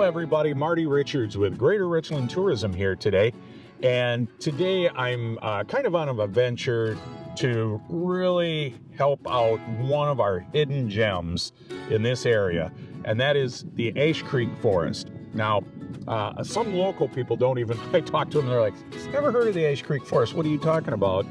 everybody. Marty Richards with Greater Richland Tourism here today. And today I'm kind of on a venture to really help out one of our hidden gems in this area, and that is the Ash Creek Forest. Now, some local people don't even, I talk to them, they're like, never heard of the Ash Creek Forest. What are you talking about?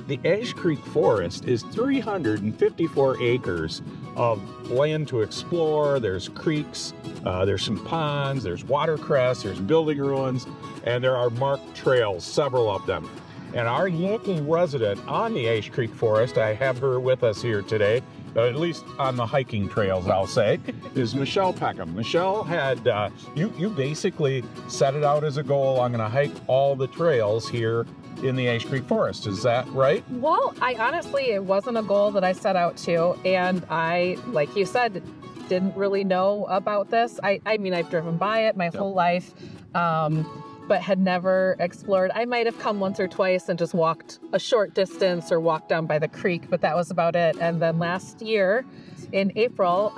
The Ash Creek Forest is 354 acres of land to explore. There's creeks, there's some ponds, there's watercress, there's building ruins, and there are marked trails, several of them. And our local resident on the Ash Creek Forest, I have her with us here today, at least on the hiking trails, I'll say, is Michelle Peckham. Michelle had, you basically set it out as a goal, I'm gonna hike all the trails here in the Ash Creek Forest. Is that right? Well, it wasn't a goal that I set out to, and I, like you said, didn't really know about this. I mean, I've driven by it my whole life, but had never explored. I might have come once or twice and just walked a short distance or walked down by the creek, but that was about it. And then last year in April,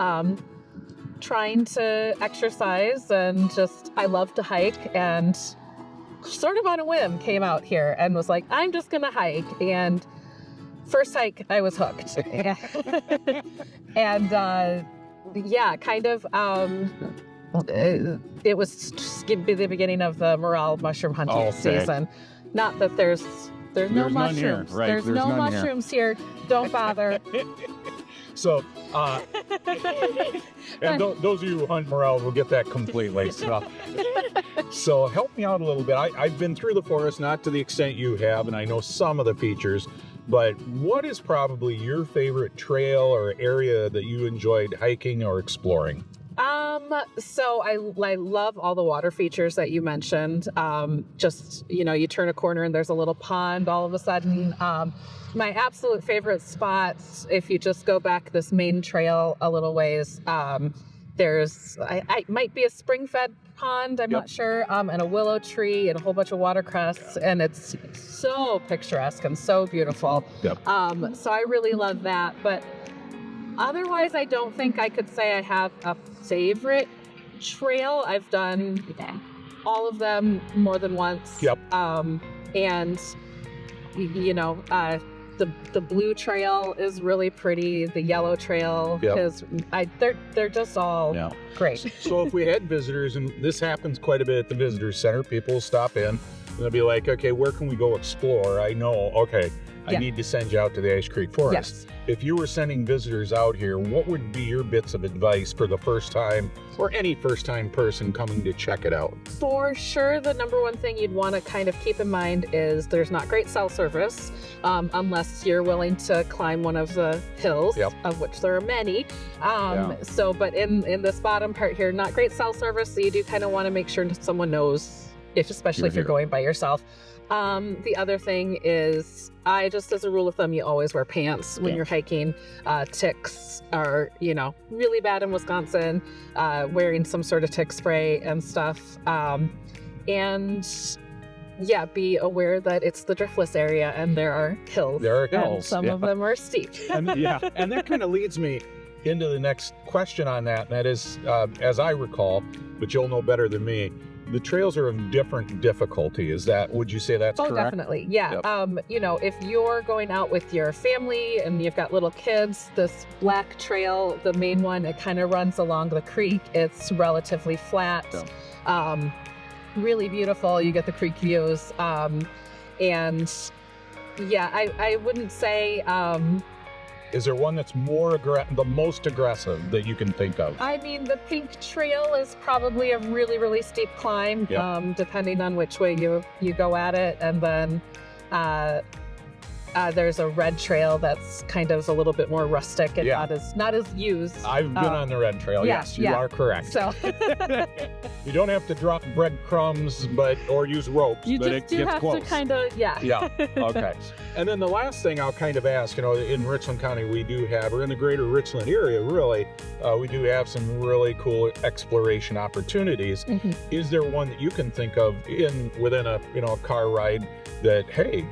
trying to exercise and I love to hike, and sort of on a whim came out here and was like, I'm just gonna hike. And first hike, I was hooked. And it was the beginning of the morel mushroom hunting season. Not that there's no mushrooms. Right. There's no mushrooms here. Don't bother. So, and those of you who hunt morel will get that completely. So help me out a little bit. I've been through the forest, not to the extent you have, and I know some of the features, but what is probably your favorite trail or area that you enjoyed hiking or exploring? So I love all the water features that you mentioned. You turn a corner and there's a little pond all of a sudden. My absolute favorite spot, if you just go back this main trail a little ways, there's, I might be a spring-fed pond, I'm not sure, and a willow tree and a whole bunch of watercress, and it's so picturesque and so beautiful. So I really love that, but otherwise, I don't think I could say I have a favorite trail. I've done all of them more than once. And the blue trail is really pretty. The yellow trail is, they're just all great. So if we had visitors, and this happens quite a bit at the visitor center, people stop in and they'll be like, okay, where can we go explore? I know, I need to send you out to the Ash Creek Forest. If you were sending visitors out here, what would be your bits of advice for the first time or any first time person coming to check it out? For sure, the number one thing you'd want to kind of keep in mind is there's not great cell service unless you're willing to climb one of the hills, of which there are many. But in this bottom part here, not great cell service, so you do kind of want to make sure someone knows, especially if you're going by yourself. The other thing is, just as a rule of thumb, you always wear pants when you're hiking. Ticks are, really bad in Wisconsin, wearing some sort of tick spray and stuff. Be aware that it's the driftless area and there are hills. There are hills. And some of them are steep. And that kind of leads me into the next question on that. And that is, as I recall, but you'll know better than me, the trails are of different difficulty. Would you say that's correct? Oh, definitely. Yeah. If you're going out with your family and you've got little kids, this black trail, the main one, it kind of runs along the creek. It's relatively flat, really beautiful. You get the creek views. I wouldn't say, is there one that's the most aggressive that you can think of? I mean, the pink trail is probably a really, really steep climb, depending on which way you go at it. And then there's a red trail that's kind of a little bit more rustic and not as used. I've been on the red trail. Yes, you are correct. So you don't have to drop breadcrumbs, or use ropes. You but just it do gets have close. to kind of Okay. And then the last thing I'll kind of ask, in Richland County we do have, or in the Greater Richland area really, we do have some really cool exploration opportunities. Is there one that you can think of within a car ride that, hey,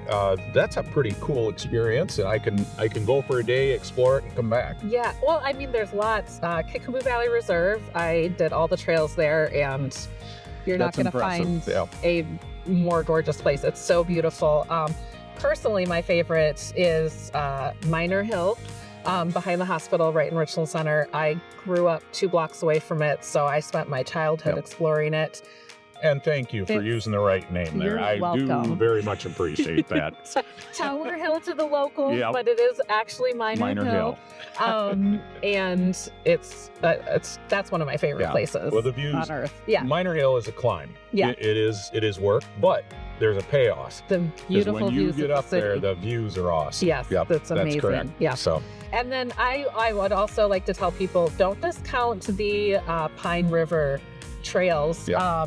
that's a pretty cool experience, and I can go for a day, explore it, and come back. Yeah, well, I mean, there's lots. Kickapoo Valley Reserve, I did all the trails there, and you're not going to find a more gorgeous place. It's so beautiful. Personally, my favorite is Miner Hill, behind the hospital right in Richland Center. I grew up 2 blocks away from it, so I spent my childhood exploring it. And thank you for using the right name there. I do very much appreciate that. Tower Hill to the locals, but it is actually Miner Hill. And that's one of my favorite places well, the views on Earth. Yeah. Miner Hill is a climb. Yeah. It is work, but there's a payoff. The beautiful when you views get of up the city. there, the views are awesome. Yes, that's amazing. That's correct. Yeah. So. And then I would also like to tell people, don't discount the Pine River trails. Yeah.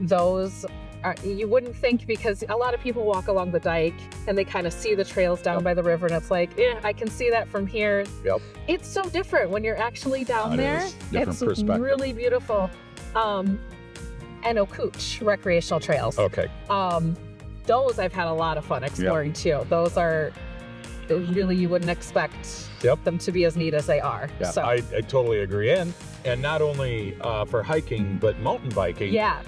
Those are, you wouldn't think, because a lot of people walk along the dike and they kind of see the trails down by the river, and it's like, I can see that from here. Yep. It's so different when you're actually down there. It's really beautiful. And Ocooch recreational trails. Okay. Those I've had a lot of fun exploring too. Those are really, you wouldn't expect them to be as neat as they are. Yeah, so. I totally agree. And not only for hiking, but mountain biking. Yeah.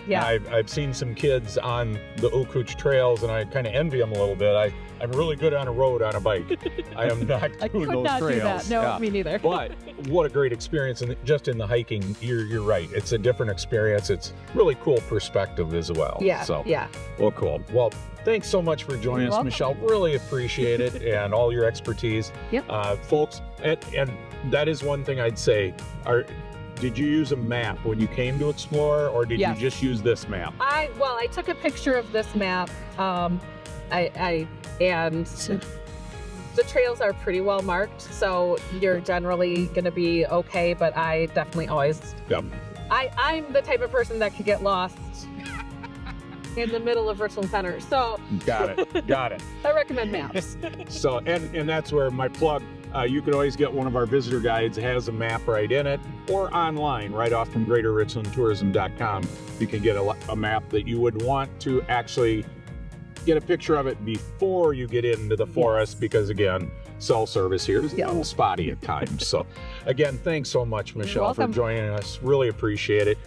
I've seen some kids on the Ocooch trails, and I kind of envy them a little bit. I'm really good on a road on a bike. I am not doing those trails. I could not do that. No, me neither. But what a great experience. And just in the hiking, you're right. It's a different experience. It's really cool perspective as well. Yeah. So, yeah. Well, cool. Well, thanks so much for joining us, Michelle. Really appreciate it and all your expertise. Yep. Folks, and that is one thing I'd say. Did you use a map when you came to explore, or did you just use this map? I took a picture of this map. And the trails are pretty well marked, so you're generally going to be okay. But I definitely always. Yep. I'm the type of person that could get lost in the middle of Richland Center. So. Got it. I recommend maps. So, and that's where my plug. You can always get one of our visitor guides. It has a map right in it, or online right off from GreaterRichlandTourism.com. You can get a map that you would want to actually get a picture of it before you get into the forest, because again, cell service here is a little spotty at times. So again, thanks so much, Michelle, for joining us. Really appreciate it.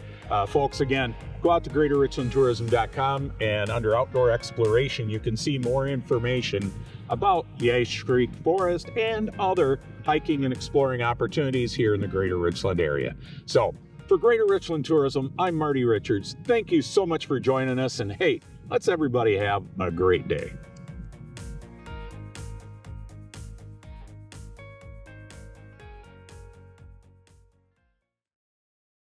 Folks, again, go out to GreaterRichlandTourism.com, and under Outdoor Exploration, you can see more information about the Ice Creek Forest and other hiking and exploring opportunities here in the Greater Richland area. So, for Greater Richland Tourism, I'm Marty Richards. Thank you so much for joining us, and hey, let's everybody have a great day.